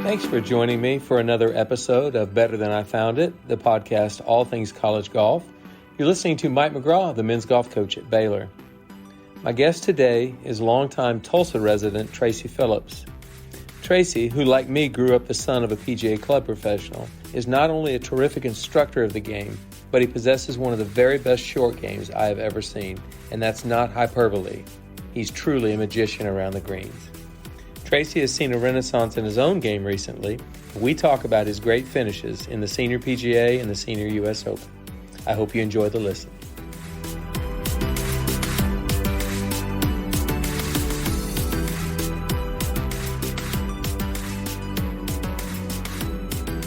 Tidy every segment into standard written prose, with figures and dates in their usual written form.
Thanks for joining me for another episode of Better Than I Found It, the podcast all things college golf. You're listening to Mike McGraw, the men's golf coach at Baylor. My guest today is longtime Tulsa resident Tracy Phillips. Tracy, who like me grew up the son of a PGA club professional, is not only a terrific instructor of the game, but he possesses one of the very best short games I have ever seen, and that's not hyperbole. He's truly a magician around the greens. Tracy has seen a renaissance in his own game recently. We talk about his great finishes in the Senior PGA and the Senior US Open. I hope you enjoy the listen.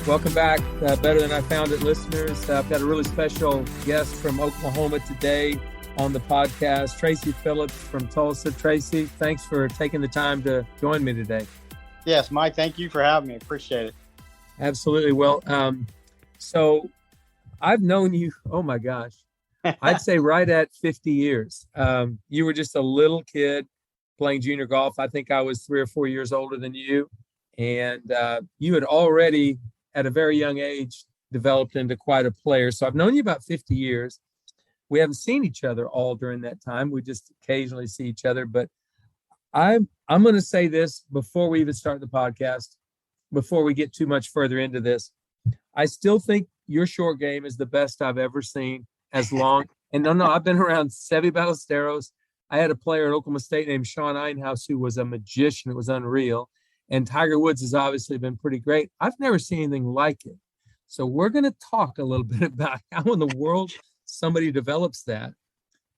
Welcome back, Better Than I Found It listeners. I've got a really special guest from Oklahoma today on the podcast, Tracy Phillips from Tulsa. Tracy, thanks for taking the time to join me today. Yes, Mike, thank you for having me. Appreciate it. Absolutely. Well, so I've known you, oh my gosh, I'd say right at 50 years. You were just a little kid playing junior golf. I think I was 3 or 4 years older than you. And you had already, at a very young age, developed into quite a player. So I've known you about 50 years. We haven't seen each other all during that time. We just occasionally see each other. But I'm going to say this before we even start the podcast, before we get too much further into this. I still think your short game is the best I've ever seen as long. And no, I've been around Seve Ballesteros. I had a player at Oklahoma State named Sean Einhaus who was a magician. It was unreal. And Tiger Woods has obviously been pretty great. I've never seen anything like it. So we're going to talk a little bit about how in the world somebody develops that.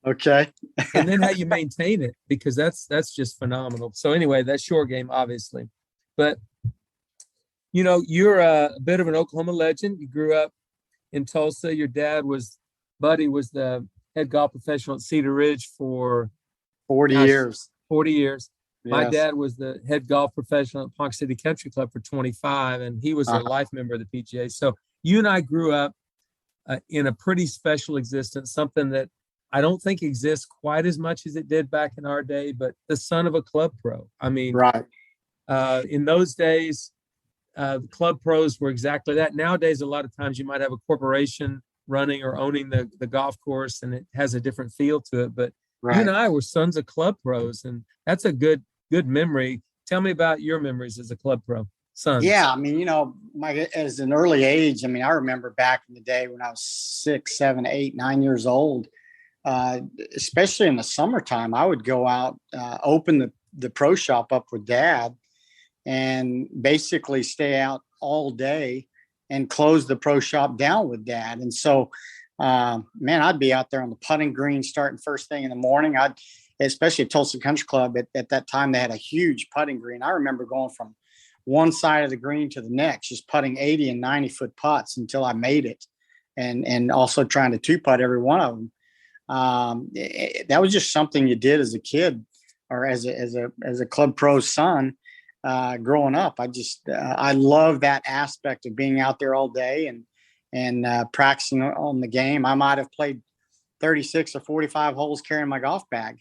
Okay. And then how you maintain it, because that's just phenomenal. So anyway, that short game, obviously. But, you know, you're a bit of an Oklahoma legend. You grew up in Tulsa. Your dad Buddy was the head golf professional at Cedar Ridge for 40 years. 40 years. Yes. My dad was the head golf professional at Ponca City Country Club for 25, and he was a life member of the PGA. So you and I grew up in a pretty special existence, something that I don't think exists quite as much as it did back in our day, but the son of a club pro. I mean, right. In those days, club pros were exactly that. Nowadays, a lot of times you might have a corporation running or owning the golf course, and it has a different feel to it. But right. You and I were sons of club pros, and that's a good memory. Tell me about your memories as a club pro. Sons. Yeah, I mean, you know, as an early age, I mean, I remember back in the day when I was 6, 7, 8, 9 years old, especially in the summertime, I would go out, open the pro shop up with Dad, and basically stay out all day and close the pro shop down with Dad. And so, man, I'd be out there on the putting green starting first thing in the morning. Especially at Tulsa Country Club, at that time, they had a huge putting green. I remember going from one side of the green to the next, just putting 80 and 90 foot putts until I made it. And also trying to two putt every one of them. That was just something you did as a kid or as a club pro son, growing up. I love that aspect of being out there all day and practicing on the game. I might've played 36 or 45 holes carrying my golf bag.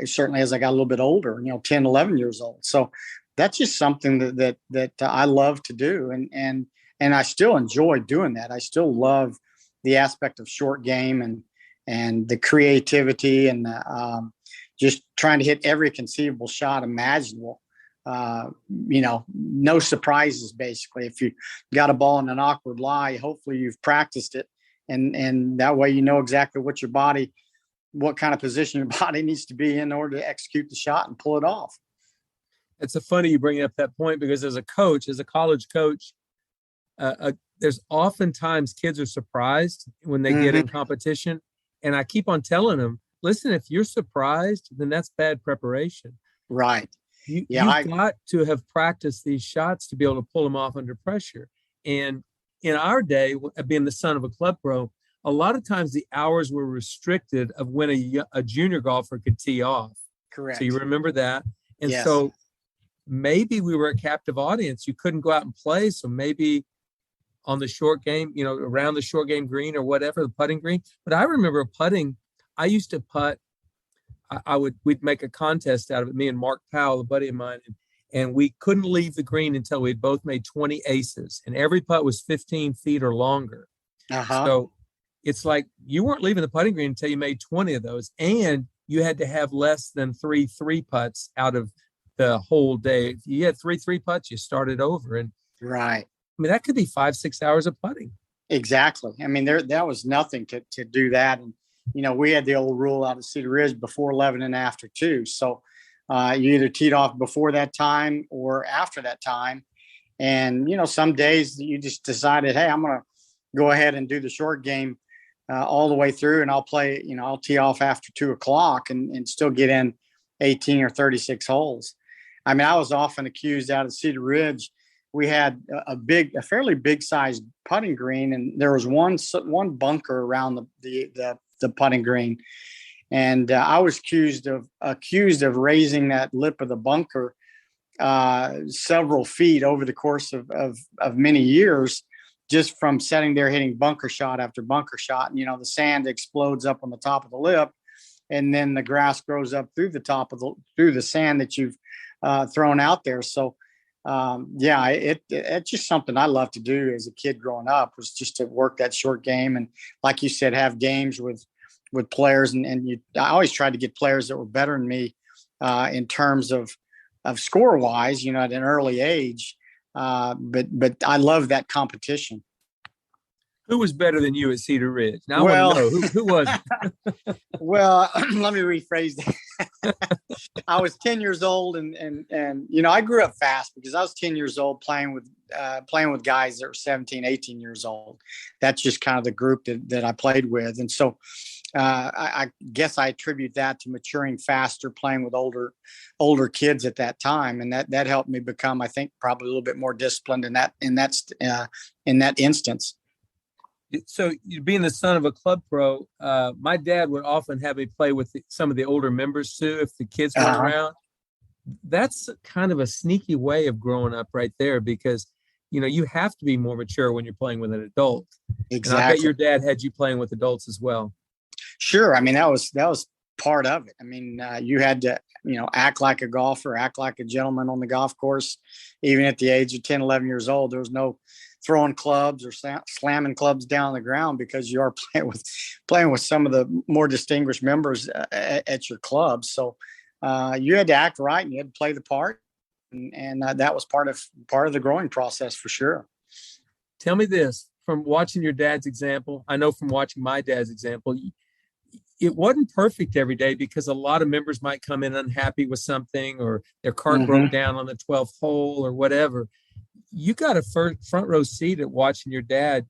Certainly as I got a little bit older, 10, 11 years old. So that's just something that I love to do. And I still enjoy doing that. I still love the aspect of short game and the creativity and just trying to hit every conceivable shot imaginable. No surprises, basically. If you got a ball in an awkward lie, hopefully you've practiced it. And that way, you know exactly what kind of position your body needs to be in order to execute the shot and pull it off. It's so funny you bring up that point, because as a college coach, there's oftentimes kids are surprised when they get in competition. And I keep on telling them, listen, if you're surprised, then that's bad preparation. Right. You've got to have practiced these shots to be able to pull them off under pressure. And in our day, being the son of a club pro, a lot of times the hours were restricted of when a junior golfer could tee off. Correct. So you remember that. And yes. So maybe we were a captive audience. You couldn't go out and play. So maybe on the short game, around the short game green or whatever, the putting green. But I remember putting, I used to putt. We'd make a contest out of it, me and Mark Powell, a buddy of mine. and we couldn't leave the green until we'd both made 20 aces, and every putt was 15 feet or longer. So it's like you weren't leaving the putting green until you made 20 of those, and you had to have less than 3 putts out of the whole day. If you had 3 putts, you started over. And right. I mean, that could be 5-6 hours of putting. Exactly. I mean, that was nothing to do that. And, we had the old rule out of Cedar Ridge before 11 and after 2. So you either teed off before that time or after that time. And, some days you just decided, hey, I'm going to go ahead and do the short game all the way through, and I'll play, I'll tee off after 2:00 and still get in 18 or 36 holes. I mean, I was often accused out of Cedar Ridge. We had a fairly big sized putting green, and there was one bunker around the putting green. And I was accused of raising that lip of the bunker several feet over the course of many years, just from sitting there hitting bunker shot after bunker shot. And, the sand explodes up on the top of the lip, and then the grass grows up through the sand that you've thrown out there. So, it's just something I loved to do as a kid growing up, was just to work that short game. And like you said, have games with players. I always tried to get players that were better than me in terms of score wise, at an early age. But I love that competition. Who was better than you at Cedar Ridge? Now I want to know who was it? Well, let me rephrase that. I was 10 years old, and I grew up fast because I was 10 years old playing with guys that were 17, 18 years old. That's just kind of the group that I played with. And so I guess I attribute that to maturing faster, playing with older kids at that time. And that helped me become, I think, probably a little bit more disciplined in that instance. So, being the son of a club pro, my dad would often have me play with some of the older members too, if the kids were around. That's kind of a sneaky way of growing up right there, because you have to be more mature when you're playing with an adult. Exactly. And I bet your dad had you playing with adults as well. Sure. I mean, that was part of it. I mean, you had to, act like a golfer, act like a gentleman on the golf course. Even at the age of 10, 11 years old, there was no throwing clubs or slamming clubs down on the ground, because you are playing with some of the more distinguished members at your club. So you had to act right, and you had to play the part. And that was part of the growing process for sure. Tell me this, from watching your dad's example, I know from watching my dad's example, it wasn't perfect every day, because a lot of members might come in unhappy with something, or their cart broke down on the 12th hole or whatever. You got a front row seat at watching your dad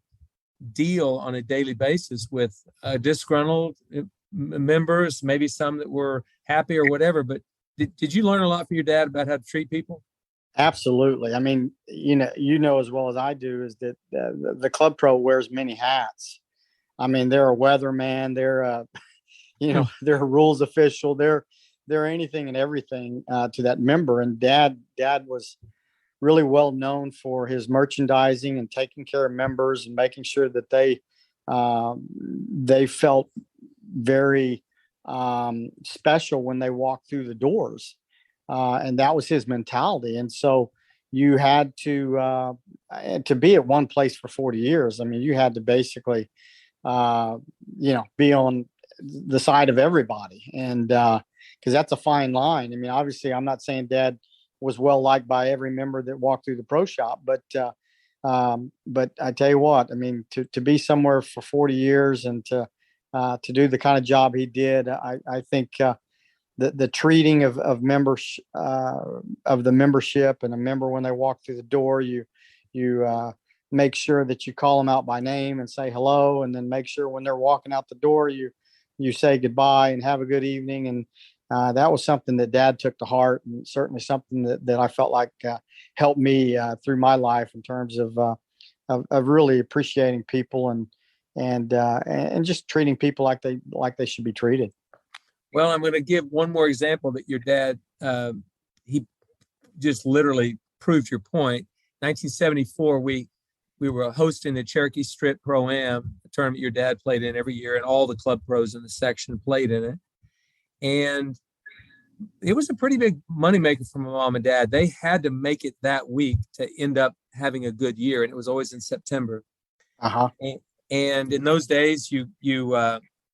deal on a daily basis with disgruntled members, maybe some that were happy or whatever. But did you learn a lot from your dad about how to treat people? Absolutely. I mean, as well as I do, is that the club pro wears many hats. I mean, they're a weatherman, they're they're a rules official, they're anything and everything to that member. And dad was really well known for his merchandising and taking care of members and making sure that they felt very special when they walked through the doors. And that was his mentality. And so you had to be at one place for 40 years. I mean, you had to basically, be on the side of everybody. And because that's a fine line. I mean, obviously, I'm not saying dad was well liked by every member that walked through the pro shop, but I tell you what, I mean, to be somewhere for 40 years and to do the kind of job he did, I think the treating of members of the membership and a member when they walk through the door, you make sure that you call them out by name and say hello, and then make sure when they're walking out the door, you say goodbye and have a good evening. And that was something that dad took to heart, and certainly something that I felt like helped me through my life in terms of really appreciating people and just treating people like they should be treated. Well, I'm going to give one more example that your dad, he just literally proved your point. 1974, we were hosting the Cherokee Strip Pro-Am, a tournament your dad played in every year, and all the club pros in the section played in it. And it was a pretty big moneymaker for my mom and dad. They had to make it that week to end up having a good year, and it was always in September. Uh-huh. And in those days, you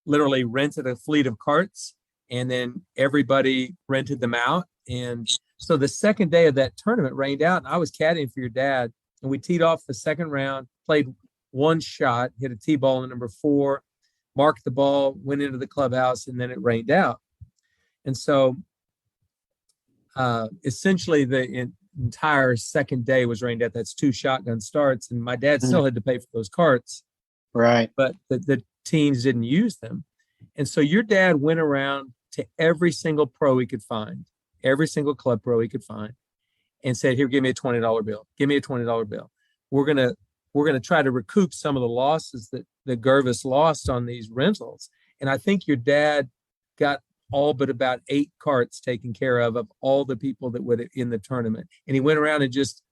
literally rented a fleet of carts, and then everybody rented them out. And so the second day of that tournament rained out, and I was caddying for your dad, and we teed off the second round, played one shot, hit a tee ball in number 4, marked the ball, went into the clubhouse, and then it rained out. And so essentially the entire second day was rained out. That's 2 shotgun starts, and my dad still had to pay for those carts. Right. But the teens didn't use them. And so your dad went around to every single pro he could find, every single club pro he could find, and said, here, give me a $20 bill. Give me a $20 bill. We're gonna try to recoup some of the losses that Gervis lost on these rentals. And I think your dad got all but about 8 carts taken care of all the people that would in the tournament. And he went around and just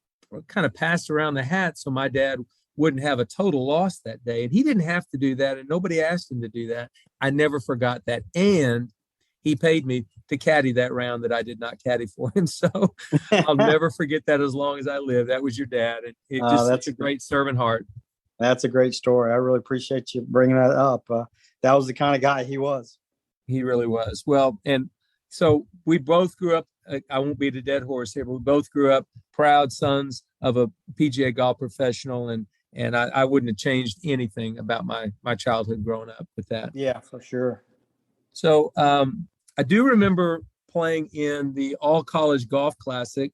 kind of passed around the hat so my dad wouldn't have a total loss that day. And he didn't have to do that, and nobody asked him to do that. I never forgot that. And he paid me to caddy that round that I did not caddy for him. So I'll never forget that as long as I live. That was your dad. And it just that's a great servant heart. That's a great story. I really appreciate you bringing that up. That was the kind of guy he was. He really was. Well, and so we both grew up, I won't beat a dead horse here, but we both grew up proud sons of a PGA golf professional. And I wouldn't have changed anything about my childhood growing up with that. Yeah, for sure. So I do remember playing in the All College Golf Classic,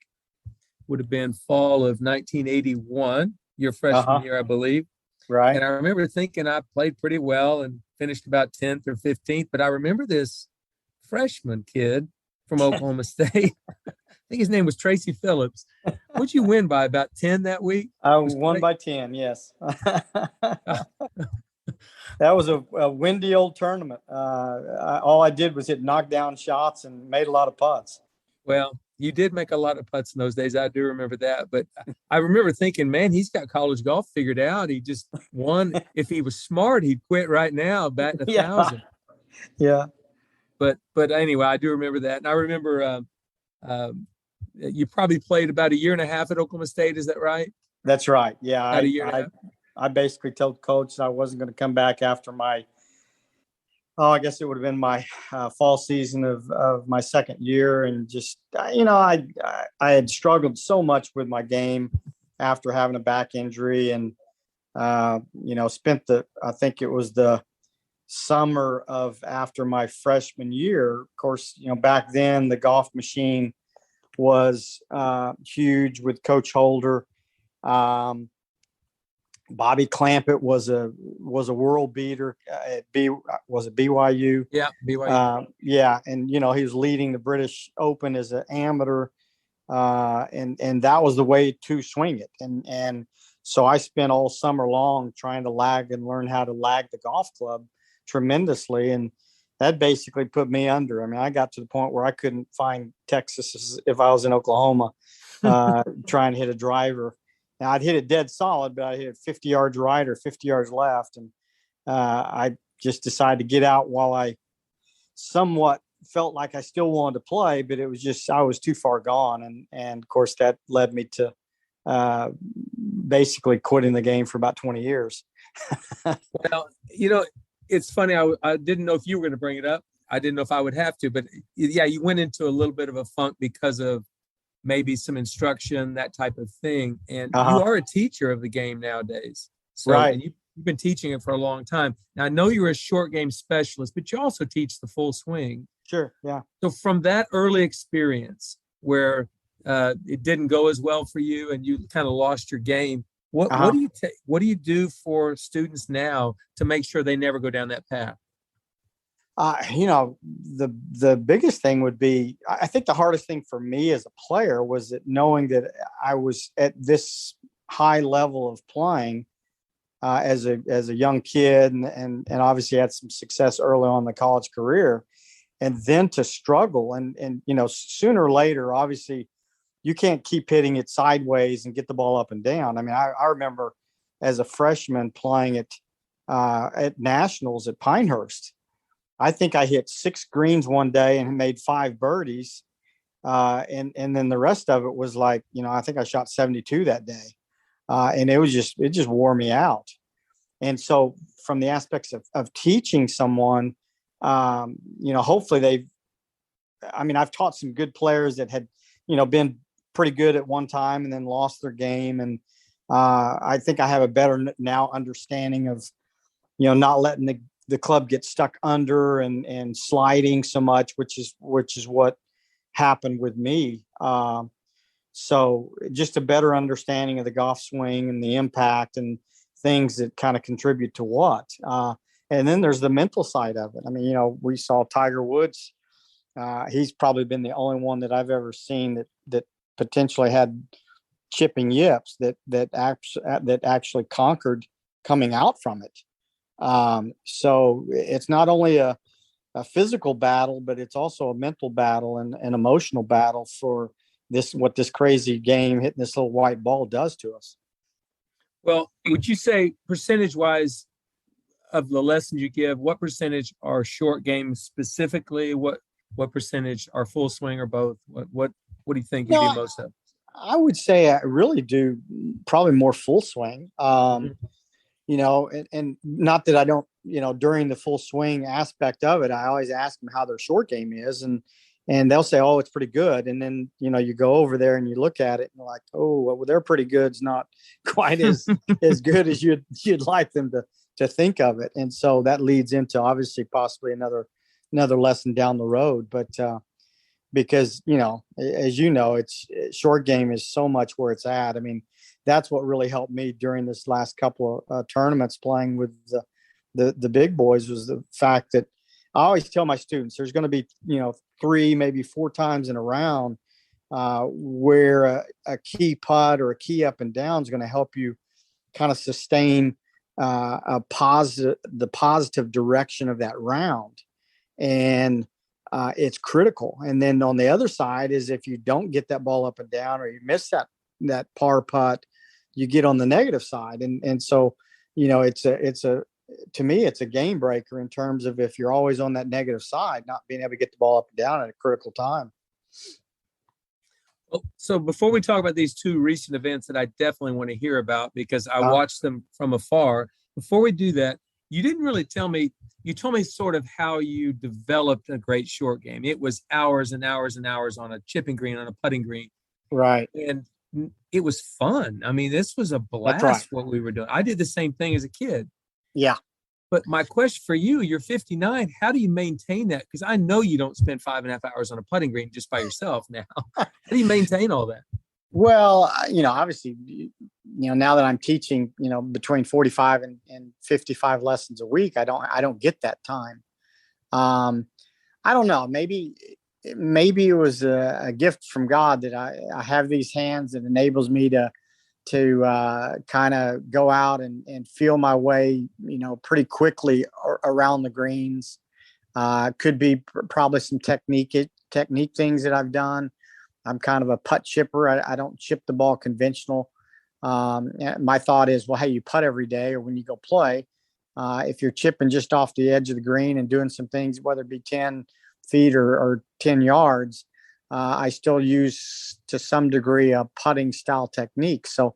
would have been fall of 1981, your freshman year, I believe. Right. And I remember thinking I played pretty well and finished about 10th or 15th. But I remember this freshman kid from Oklahoma State. I think his name was Tracy Phillips. What'd you win by, about 10 that week? I won by 10, yes. That was a windy old tournament. All I did was hit knockdown shots and made a lot of putts. Well, you did make a lot of putts in those days. I do remember that. But I remember thinking, man, he's got college golf figured out. He just won. If he was smart, he'd quit right now, batting 1,000. Yeah. But anyway, I do remember that. And I remember you probably played about 1.5 years at Oklahoma State. Is that right? That's right. Yeah. About 1.5 years. I basically told coach I wasn't going to come back after I guess it would have been my fall season of my second year. And just, I had struggled so much with my game after having a back injury and, spent I think it was the summer of after my freshman year. Of course, back then the golf machine was huge with Coach Holder. Bobby Clampett was a world beater at was it BYU? Yeah, BYU. Yeah, and he was leading the British Open as an amateur, and that was the way to swing it. And so I spent all summer long trying to lag and learn how to lag the golf club tremendously, and that basically put me under. I mean, I got to the point where I couldn't find Texas if I was in Oklahoma trying to hit a driver. Now, I'd hit it dead solid, but I hit it 50 yards right or 50 yards left. And I just decided to get out while I somewhat felt like I still wanted to play, but it was just I was too far gone. And of course, that led me to basically quitting the game for about 20 years. Well, it's funny. I didn't know if you were going to bring it up. I didn't know if I would have to. But, yeah, you went into a little bit of a funk because of maybe some instruction, that type of thing. And you are a teacher of the game nowadays. So, right. And you've been teaching it for a long time. Now, I know you're a short game specialist, but you also teach the full swing. Sure, yeah. So from that early experience where it didn't go as well for you and you kind of lost your game, what do you do for students now to make sure they never go down that path? The biggest thing would be, I think the hardest thing for me as a player was that knowing that I was at this high level of playing as a young kid and obviously had some success early on in the college career, and then to struggle and sooner or later, obviously you can't keep hitting it sideways and get the ball up and down. I mean, I remember as a freshman playing at nationals at Pinehurst. I think I hit 6 greens one day and made 5 birdies. And then the rest of it was like, I think I shot 72 that day. And it just wore me out. And so from the aspects of teaching someone, hopefully I've taught some good players that had, been pretty good at one time and then lost their game. And I think I have a better now understanding of, not letting the club get stuck under and sliding so much, which is what happened with me. So just a better understanding of the golf swing and the impact and things that kind of contribute to what. And then there's the mental side of it. I mean, we saw Tiger Woods. He's probably been the only one that I've ever seen that potentially had chipping yips that actually conquered coming out from it. So it's not only a physical battle, but it's also a mental battle and an emotional battle for what this crazy game hitting this little white ball does to us. Well, would you say percentage wise of the lessons you give, what percentage are short games specifically? What percentage are full swing or both? What do you think you do most of? I would say I really do probably more full swing. And not that I don't, during the full swing aspect of it, I always ask them how their short game is, and they'll say, oh, it's pretty good. And then, you go over there and you look at it and you're like, oh, well, they're pretty good. It's not quite as good as you'd like them to think of it. And so that leads into obviously possibly another lesson down the road. But because, as it's short game is so much where it's at. I mean, that's what really helped me during this last couple of tournaments playing with the big boys was the fact that I always tell my students there's going to be, 3, maybe 4 times in a round where a key putt or a key up and down is going to help you kind of sustain the positive direction of that round. And it's critical. And then on the other side is if you don't get that ball up and down or you miss that par putt, you get on the negative side. And so, to me, it's a game breaker in terms of if you're always on that negative side, not being able to get the ball up and down at a critical time. Well, so before we talk about these 2 recent events that I definitely want to hear about because I watched them from afar, before we do that, you didn't really tell me, you told me sort of how you developed a great short game. It was hours and hours and hours on a chipping green, on a putting green. Right. And it was fun. I mean, this was a blast what we were doing. I did the same thing as a kid. Yeah. But my question for you, you're 59. How do you maintain that? Because I know you don't spend 5.5 hours on a putting green just by yourself now. How do you maintain all that? Well, obviously, now that I'm teaching, between 45 and 55 lessons a week, I don't get that time. I don't know. Maybe it was a gift from God that I have these hands that enables me to kind of go out and feel my way, pretty quickly around the greens. Could be probably some technique things that I've done. I'm kind of a putt chipper. I don't chip the ball conventional. My thought is, well, hey, you putt every day or when you go play. If you're chipping just off the edge of the green and doing some things, whether it be 10 feet or 10 yards, I still use to some degree a putting style technique. So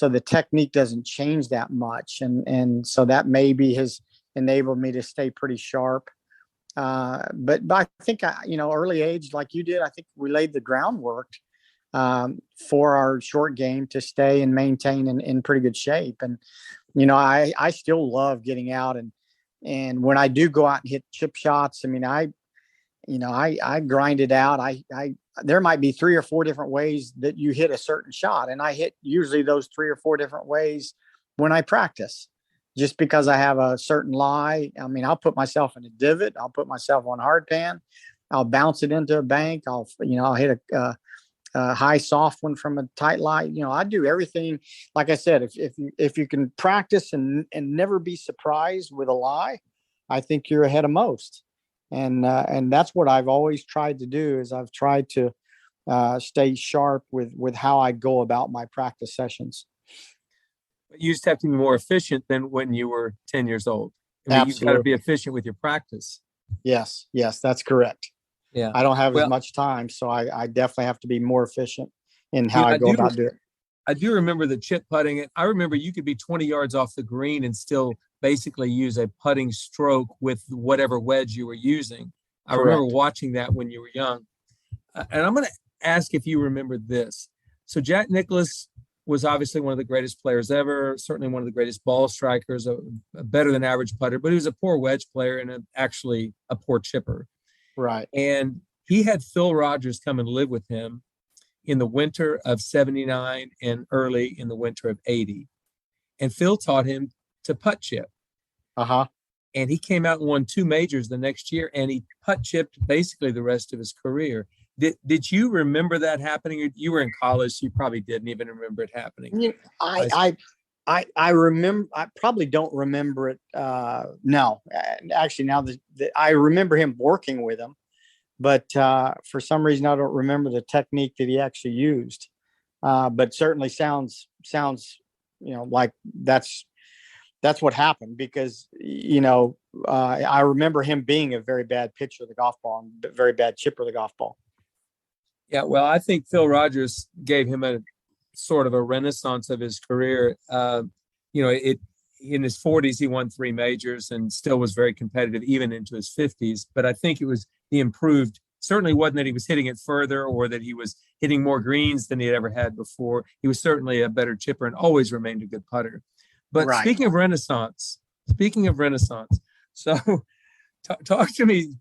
the technique doesn't change that much. And so that maybe has enabled me to stay pretty sharp. But I think, early age, like you did, I think we laid the groundwork for our short game to stay and maintain in pretty good shape. And, I still love getting out and when I do go out and hit chip shots, I mean, I grind it out. There might be 3 or 4 different ways that you hit a certain shot. And I hit usually those 3 or 4 different ways when I practice, just because I have a certain lie. I mean, I'll put myself in a divot. I'll put myself on hard pan. I'll bounce it into a bank. I'll hit a high soft one from a tight lie. I do everything. Like I said, if you can practice and never be surprised with a lie, I think you're ahead of most. And that's what I've always tried to do is I've tried to stay sharp with how I go about my practice sessions. You just have to be more efficient than when you were 10 years old. I mean, Absolutely. you've got to be efficient with your practice. Yes, that's correct. Yeah. I don't have as Well, much time, so I definitely have to be more efficient in you how know, I go about doing it. I do remember the chip putting it. I remember you could be 20 yards off the green and still basically use a putting stroke with whatever wedge you were using. I remember Correct. watching that when you were young. And I'm going to ask if you remember this. So Jack Nicklaus was obviously one of the greatest players ever, certainly one of the greatest ball strikers, a better than average putter, but he was a poor wedge player and actually a poor chipper. Right. And he had Phil Rogers come and live with him in the winter of 79 and early in the winter of 80. And Phil taught him to putt chip. Uh-huh. And he came out and won two majors the next year, and he putt chipped basically the rest of his career. Did you remember that happening? You were in college, so you probably didn't even remember it happening. I remember. I probably don't remember it. No, actually, now that I remember him working with him, but for some reason I don't remember the technique that he actually used. But certainly sounds like that's what happened, because I remember him being a very bad pitcher of the golf ball and very bad chipper of the golf ball. Yeah, well, I think Phil Rogers gave him a sort of a renaissance of his career. It in his 40s he won three majors and still was very competitive even into his 50s. But I think it was the improved. Certainly wasn't that he was hitting it further or that he was hitting more greens than he had ever had before. He was certainly a better chipper and always remained a good putter. But Right. speaking of Renaissance, so talk to me.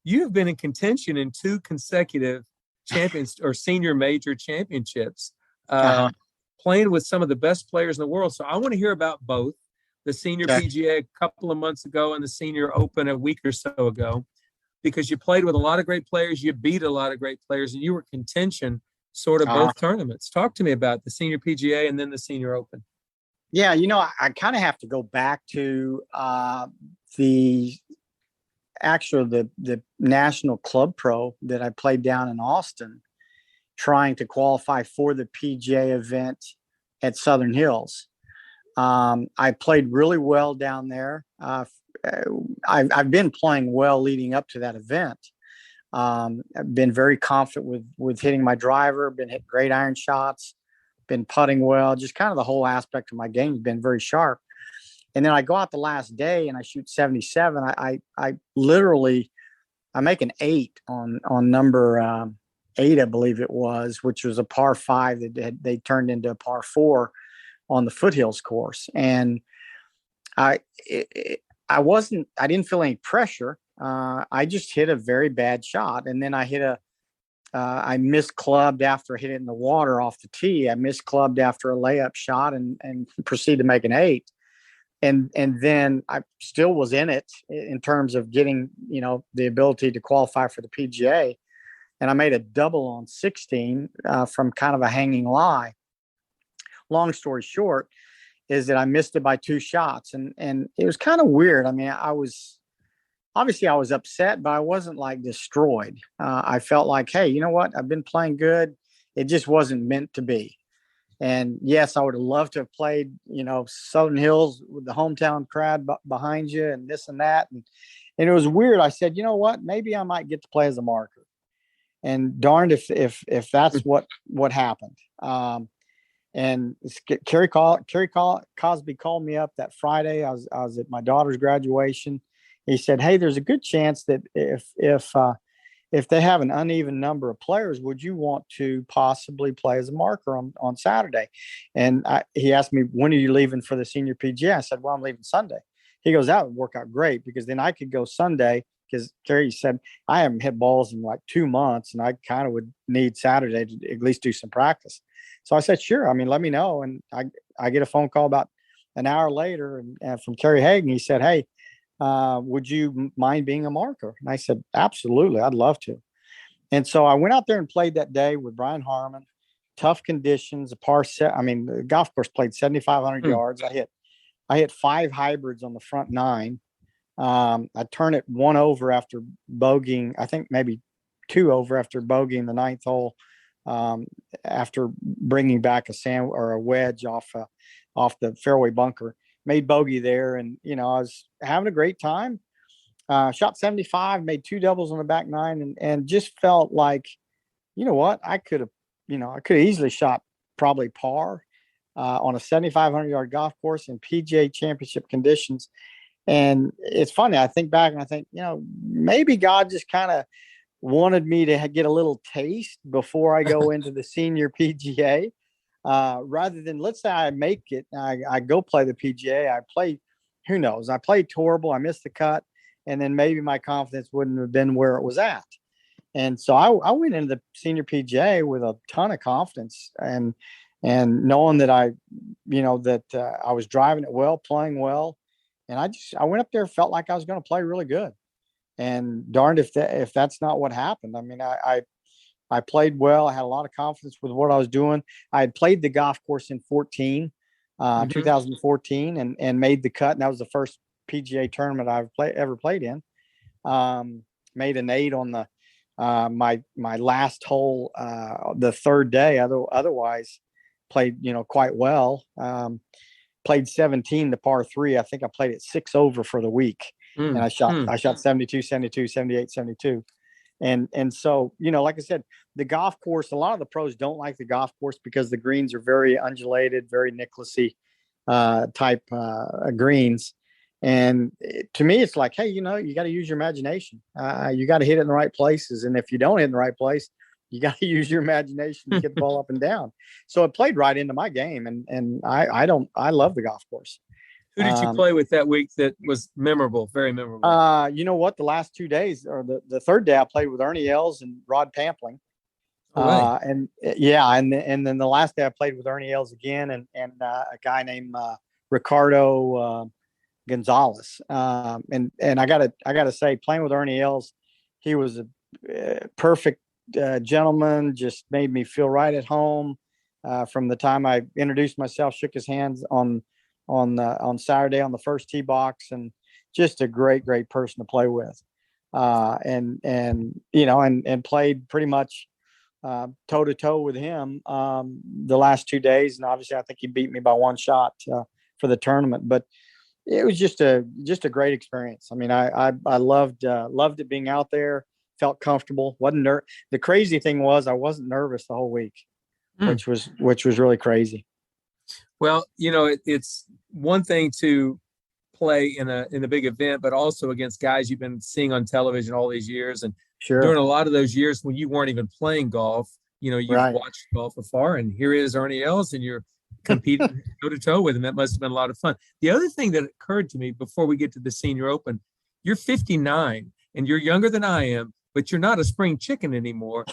You've been in contention in two consecutive champions or senior major championships, Uh-huh. playing with some of the best players in the world. So I want to hear about both the senior Okay. PGA a couple of months ago and the senior open a week or so ago, because you played with a lot of great players. You beat a lot of great players and you were contention sort of both tournaments. Talk to me about the senior PGA and then the senior open. Yeah. I kind of have to go back to the the National Club Pro that I played down in Austin, trying to qualify for the PGA event at Southern Hills. I played really well down there. I've been playing well leading up to that event. I've been very confident with hitting my driver, been hitting great iron shots, been putting well, just kind of the whole aspect of my game has been very sharp. And then I go out the last day and I shoot 77. I literally, I make an 8 on number 8, I believe it was, which was a par 5 that they turned into a par 4 on the Foothills course. And I didn't feel any pressure. I just hit a very bad shot. And then I misclubbed after hitting the water off the tee. I misclubbed after a layup shot and proceeded to make an 8. And then I still was in it in terms of getting, the ability to qualify for the PGA. And I made a double on 16 from kind of a hanging lie. Long story short is that I missed it by 2 shots. And it was kind of weird. I mean, I was upset, but I wasn't like destroyed. I felt like, hey, you know what? I've been playing good. It just wasn't meant to be. And yes, I would have loved to have played, Southern Hills with the hometown crowd behind you and this and that. And it was weird. I said, you know what? Maybe I might get to play as a marker. And darned if that's what happened. And Kerry Cosby called me up that Friday. I was at my daughter's graduation. He said, "Hey, there's a good chance that if they have an uneven number of players, would you want to possibly play as a marker on Saturday?" And he asked me, "When are you leaving for the senior PGA?" I said, "Well, I'm leaving Sunday." He goes, "That would work out great, because then I could go Sunday." Because Kerry said, "I haven't hit balls in like 2 months, and I kind of would need Saturday to at least do some practice." So I said, "Sure. I mean, let me know." And I get a phone call about an hour later and from Kerry Hagan. He said, "Hey, would you mind being a marker?" And I said, "Absolutely. I'd love to." And so I went out there and played that day with Brian Harmon. Tough conditions, the golf course played 7,500 yards. I hit 5 hybrids on the front 9. I turned it 1 over after bogeying, I think maybe 2 over after bogeying the 9th hole, after bringing back a wedge off the fairway bunker. Made bogey there, and I was having a great time. Shot 75, made two doubles on the back nine, and just felt like, you know what, I could have easily shot probably par on a 7,500-yard golf course in PGA Championship conditions. And it's funny, I think back and I think, maybe God just kind of wanted me to get a little taste before I go into the senior PGA, rather than, let's say I make it, I go play the PGA, I play, who knows, I played horrible, I missed the cut, and then maybe my confidence wouldn't have been where it was at. And so I went into the senior PGA with a ton of confidence and knowing that I was driving it well, playing well. And I went up there, felt like I was going to play really good. And darned if that's not what happened. I mean, I played well. I had a lot of confidence with what I was doing. I had played the golf course in 2014, and made the cut. And that was the first PGA tournament I've ever played in. Made an 8 on the my last hole, the third day. Otherwise, played quite well. Played 17, the par 3. I think I played it 6 over for the week, and I shot 72, 72, 78, 72. And so, like I said, the golf course, a lot of the pros don't like the golf course because the greens are very undulated, very Nicklausy type greens. And to me, it's like, hey, you got to use your imagination. You got to hit it in the right places. And if you don't hit in the right place, you got to use your imagination to get the ball up and down. So it played right into my game. And I love the golf course. Who did you play with that week that was memorable, very memorable? You know what? The last 2 days, or the third day, I played with Ernie Els and Rod Pampling. And then the last day I played with Ernie Els again and a guy named Ricardo Gonzalez. And I gotta say, playing with Ernie Els, he was a perfect gentleman, just made me feel right at home. From the time I introduced myself, shook his hands on Saturday on the first tee box, and just a great person to play with. And played pretty much toe to toe with him the last 2 days. And obviously I think he beat me by one shot for the tournament, but it was just a great experience. I mean, I loved it being out there, felt comfortable. The crazy thing was I wasn't nervous the whole week, which was really crazy. Well, it's one thing to play in a big event, but also against guys you've been seeing on television all these years. And sure, during a lot of those years when you weren't even playing golf, you've watched golf afar, and here is Ernie Els, and you're competing toe to toe with him. That must have been a lot of fun. The other thing that occurred to me before we get to the Senior Open, you're 59 and you're younger than I am, but you're not a spring chicken anymore.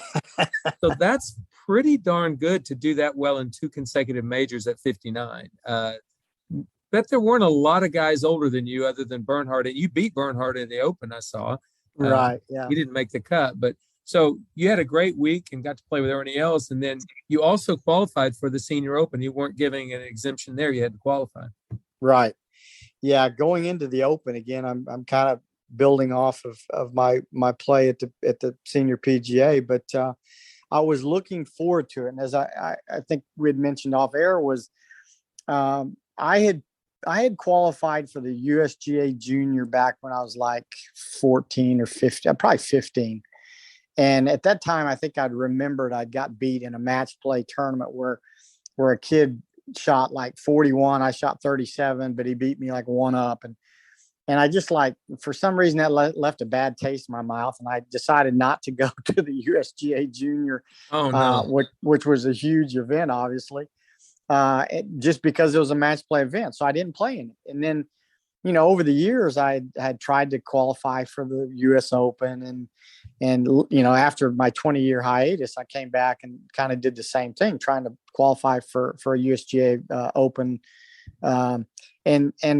So that's pretty darn good to do that well in 2 consecutive majors at 59. Bet there weren't a lot of guys older than you other than Bernhard. And you beat Bernhard in the Open, I saw. Right, yeah. He didn't make the cut, but so you had a great week and got to play with Ernie Els, and then you also qualified for the Senior Open. You weren't giving an exemption there; you had to qualify. Right. Yeah, going into the Open again, I'm kind of building off of my play at the Senior PGA, but I was looking forward to it. And as I think we had mentioned off air, was I had qualified for the USGA Junior back when I was like 14 or 15, probably 15. And at that time, I think I'd remembered I'd got beat in a match play tournament where a kid shot like 41. I shot 37, but he beat me like 1 up. And I just, like, for some reason that left a bad taste in my mouth. And I decided not to go to the USGA Junior, which was a huge event, obviously, just because it was a match play event. So I didn't play in it. And then, over the years, I had tried to qualify for the US Open, and after my 20-year hiatus, I came back and kind of did the same thing, trying to qualify for a USGA Open, and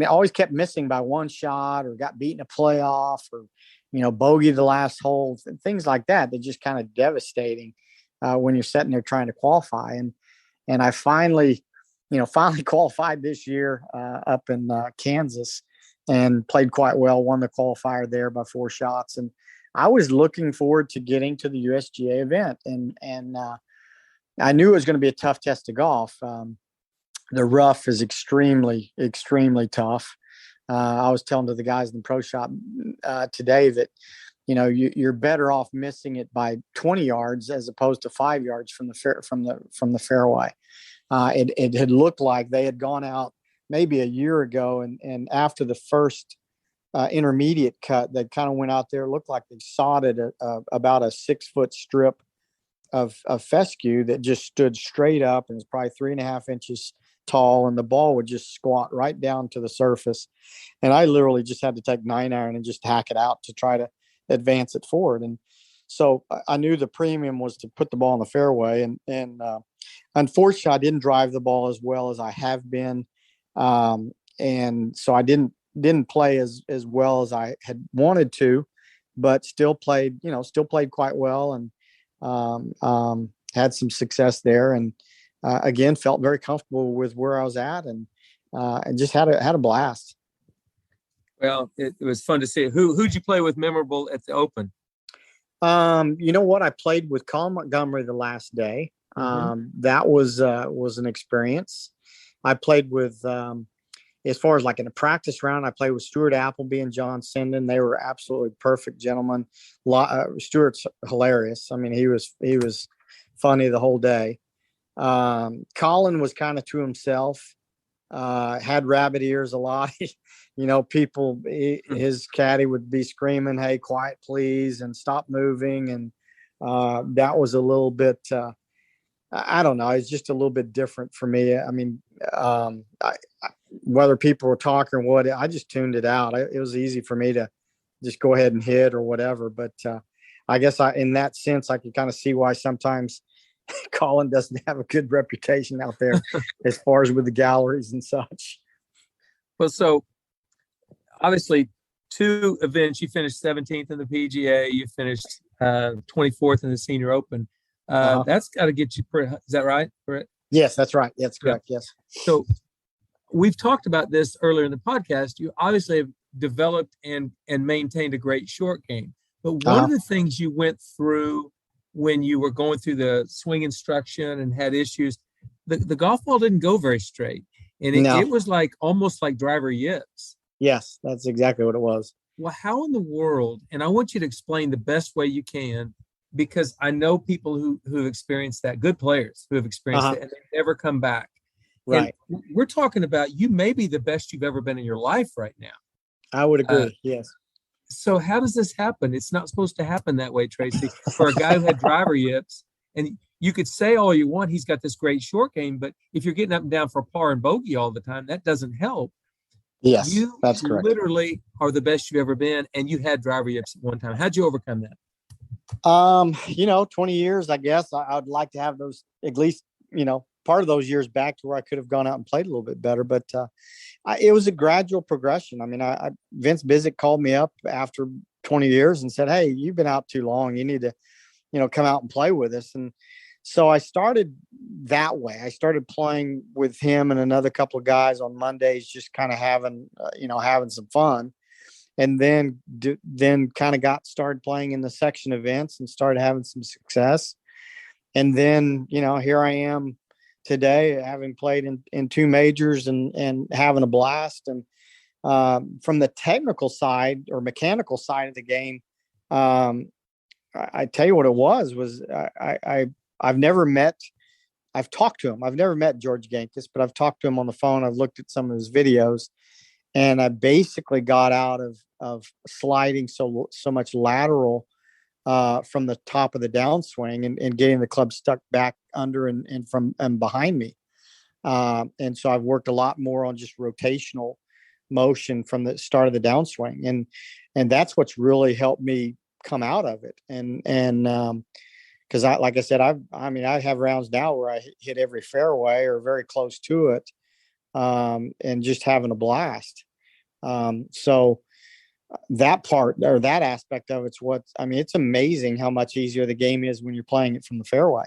always kept missing by 1 shot, or got beat in a playoff, or bogeyed the last hole, things like that. They're just kind of devastating when you're sitting there trying to qualify. And I finally qualified this year up in Kansas, and played quite well, won the qualifier there by 4 shots. And I was looking forward to getting to the USGA event. And I knew it was going to be a tough test of golf. The rough is extremely, extremely tough. I was telling to the guys in the pro shop today that, you're better off missing it by 20 yards as opposed to 5 yards from the fairway. It had looked like they had gone out maybe a year ago, and after the first intermediate cut, they kind of went out there. It looked like they sodded about a 6-foot strip of fescue that just stood straight up and was probably 3.5 inches tall, and the ball would just squat right down to the surface. And I literally just had to take 9-iron and just hack it out to try to advance it forward. And so I knew the premium was to put the ball in the fairway. And unfortunately, I didn't drive the ball as well as I have been. And so I didn't play as well as I had wanted to, but still played quite well, and had some success there. And again, felt very comfortable with where I was at, and just had a blast. Well, it was fun to see. Who'd you play with memorable at the Open? You know what? I played with Colin Montgomery the last day. That was an experience. I played with, as far as like in a practice round, I played with Stuart Appleby and John Sinden. They were absolutely perfect gentlemen. Stuart's hilarious. I mean, he was funny the whole day. Colin was kind of to himself, had rabbit ears a lot. His caddy would be screaming, "Hey, quiet, please," and stop moving. And that was a little bit, I don't know. It's just a little bit different for me. I mean, whether people were talking or what, I just tuned it out. It was easy for me to just go ahead and hit or whatever. But I guess in that sense, I can kind of see why sometimes Colin doesn't have a good reputation out there as far as with the galleries and such. Well, so obviously 2 events, you finished 17th in the PGA, you finished 24th in the Senior Open. That's got to get you is that right? Yes, that's right. That's correct. Yeah. Yes. So we've talked about this earlier in the podcast. You obviously have developed and maintained a great short game. But one of the things you went through when you were going through the swing instruction and had issues, the golf ball didn't go very straight. And it was like almost like driver yips. Yes, that's exactly what it was. Well, how in the world, and I want you to explain the best way you can, because I know people who've experienced that, good players who have experienced it, and they've never come back. Right. And we're talking about you may be the best you've ever been in your life right now. I would agree. Yes. So how does this happen? It's not supposed to happen that way, Tracy, for a guy who had driver yips. And you could say all you want, he's got this great short game, but if you're getting up and down for par and bogey all the time, that doesn't help. Yes, you that's correct. Literally are the best you've ever been, and you had driver yips at one time. How'd you overcome that? 20 years, I guess. I would like to have those, at least, part of those years back to where I could have gone out and played a little bit better. But it was a gradual progression. I mean, Vince Bizik called me up after 20 years and said, "Hey, you've been out too long. You need to, come out and play with us." And so I started that way. I started playing with him and another couple of guys on Mondays, just kind of having some fun. And then kind of started playing in the section events and started having some success. And then, here I am today, having played in 2 majors and having a blast. And from the technical side or mechanical side of the game, I tell you what it was I've talked to him. I've never met George Gankis, but I've talked to him on the phone. I've looked at some of his videos, and I basically got out of sliding so much lateral from the top of the downswing and getting the club stuck back under and from and behind me. And so I've worked a lot more on just rotational motion from the start of the downswing. And that's what's really helped me come out of it. And because like I said, I have rounds now where I hit every fairway or very close to it, and just having a blast. So that part or that aspect of it's amazing how much easier the game is when you're playing it from the fairway,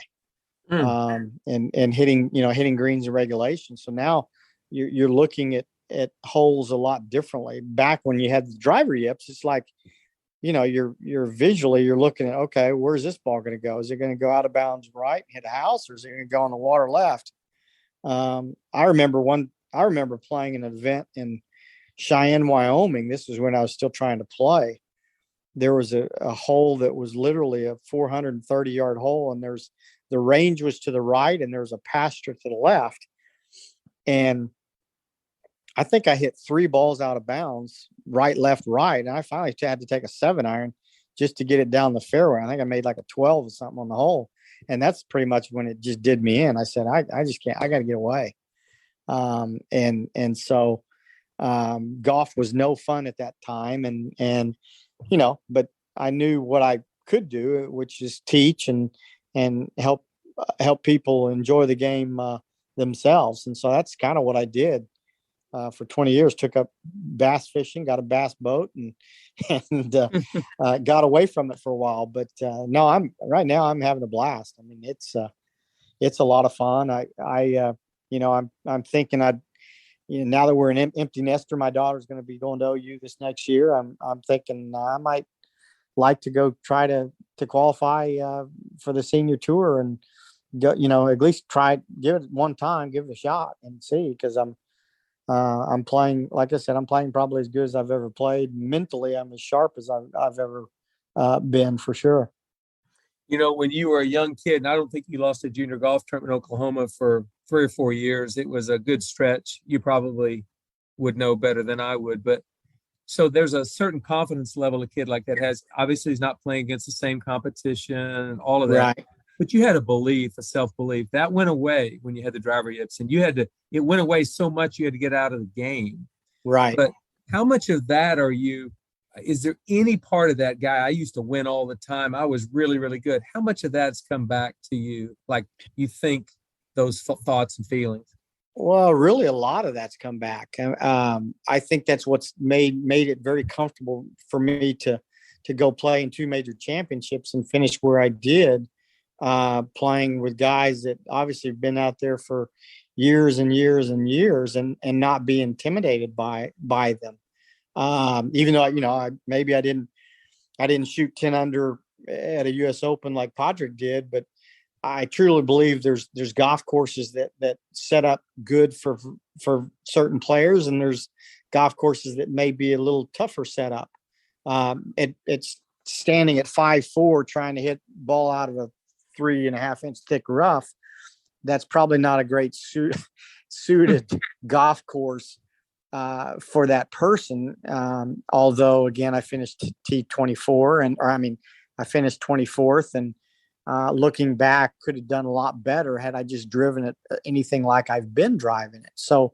and hitting greens in regulation. So now you're looking at holes a lot differently. Back when you had the driver yips, it's like, you're visually, you're looking at, okay, where's this ball going to go? Is it going to go out of bounds right, hit a house, or is it going to go on the water left? I remember playing an event in Cheyenne, Wyoming. This is when I was still trying to play. There was a hole that was literally a 430-yard hole, and the range was to the right, and there was a pasture to the left. And I think I hit 3 balls out of bounds, right, left, right. And I finally had to take a 7-iron just to get it down the fairway. I think I made like a 12 or something on the hole. And that's pretty much when it just did me in. I said, I just can't, I got to get away. So golf was no fun at that time. And, but I knew what I could do, which is teach and help people enjoy the game themselves. And so that's kind of what I did for 20 years. Took up bass fishing, got a bass boat, and got away from it for a while. But no, I'm having a blast. I mean, it's a lot of fun. I'm thinking now that we're an empty nester, my daughter's going to be going to OU this next year. I'm thinking I might like to go try to qualify for the senior tour and go, at least give it one time, give it a shot and see, because I'm playing, like I said, I'm playing probably as good as I've ever played. Mentally, I'm as sharp as I've ever been, for sure. When you were a young kid, and I don't think you lost a junior golf tournament in Oklahoma for 3 or 4 years. It was a good stretch. You probably would know better than I would. But so there's a certain confidence level a kid like that has. Obviously, he's not playing against the same competition and all of that. Right. But you had a self-belief. That went away when you had the driver yips, and it went away so much you had to get out of the game. Right. But how much of that is there any part of that guy? I used to win all the time. I was really, really good. How much of that's come back to you? Like, you think those thoughts and feelings? Well, really, a lot of that's come back. I think that's what's made it very comfortable for me to go play in 2 major championships and finish where I did, playing with guys that obviously have been out there for years and years and years, and not be intimidated by them. Even though maybe I didn't shoot 10 under at a U.S. Open like Patrick did, but I truly believe there's golf courses that set up good for certain players, and there's golf courses that may be a little tougher setup. It's standing at 5'4", trying to hit ball out of a 3.5-inch thick rough. That's probably not a great suited golf course for that person. Although again, I finished T24 I finished 24th, and looking back, could have done a lot better had I just driven it anything like I've been driving it. So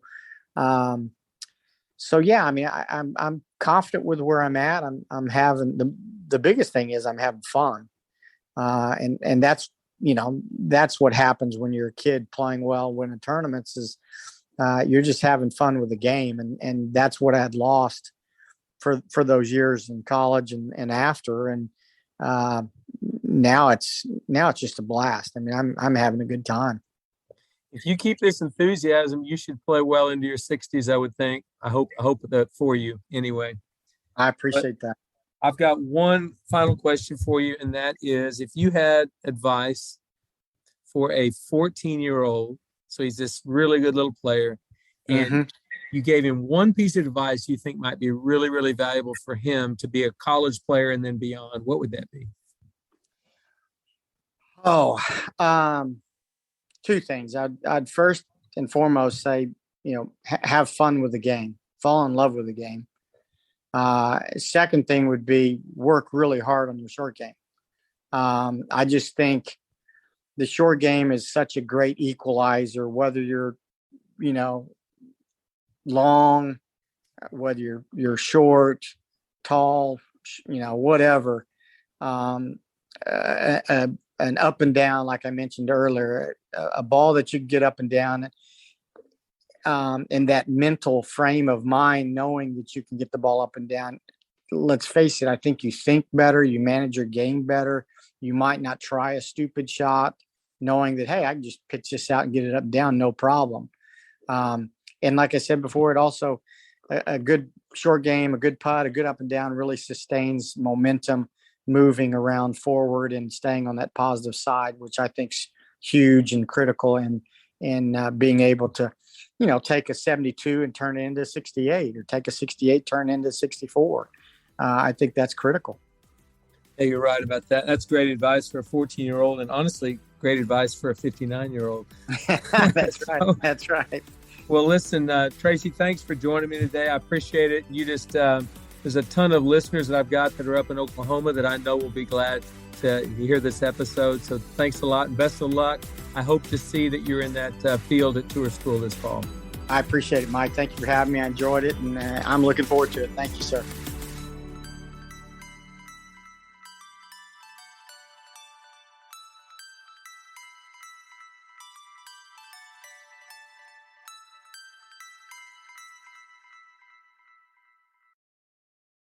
yeah, I mean, I'm confident with where I'm at. I'm having the biggest thing is I'm having fun. And that's what happens when you're a kid playing well, winning tournaments, is you're just having fun with the game. And that's what I had lost for those years in college and after. And now it's just a blast. I mean, I'm having a good time. If you keep this enthusiasm, you should play well into your 60s, I would think. I hope that for you anyway. I appreciate that. I've got one final question for you, and that is, if you had advice for a 14-year-old, so he's this really good little player, and you gave him one piece of advice you think might be really, really valuable for him to be a college player and then beyond, what would that be? Oh, 2 things. I'd first and foremost say, have fun with the game, fall in love with the game. Second thing would be work really hard on your short game. I just think the short game is such a great equalizer, whether you're, long, whether you're short, tall, whatever. An up and down, like I mentioned earlier, a ball that you can get up and down, in that mental frame of mind, knowing that you can get the ball up and down. Let's face it, I think you think better, you manage your game better. You might not try a stupid shot, knowing that, hey, I can just pitch this out and get it up and down, no problem. And like I said before, it also, a good short game, a good putt, a good up and down really sustains momentum, moving around forward and staying on that positive side, which I think's huge and critical in and being able to, take a 72 and turn it into 68, or take a 68, turn it into 64. I think that's critical. Yeah, you're right about that. That's great advice for a 14-year-old, and honestly, great advice for a 59-year-old. That's right. That's right. Well, listen, Tracy, thanks for joining me today. I appreciate it. You just, there's a ton of listeners that I've got that are up in Oklahoma that I know will be glad to hear this episode. So thanks a lot and best of luck. I hope to see that you're in that field at Tour School this fall. I appreciate it, Mike. Thank you for having me. I enjoyed it, and I'm looking forward to it. Thank you, sir.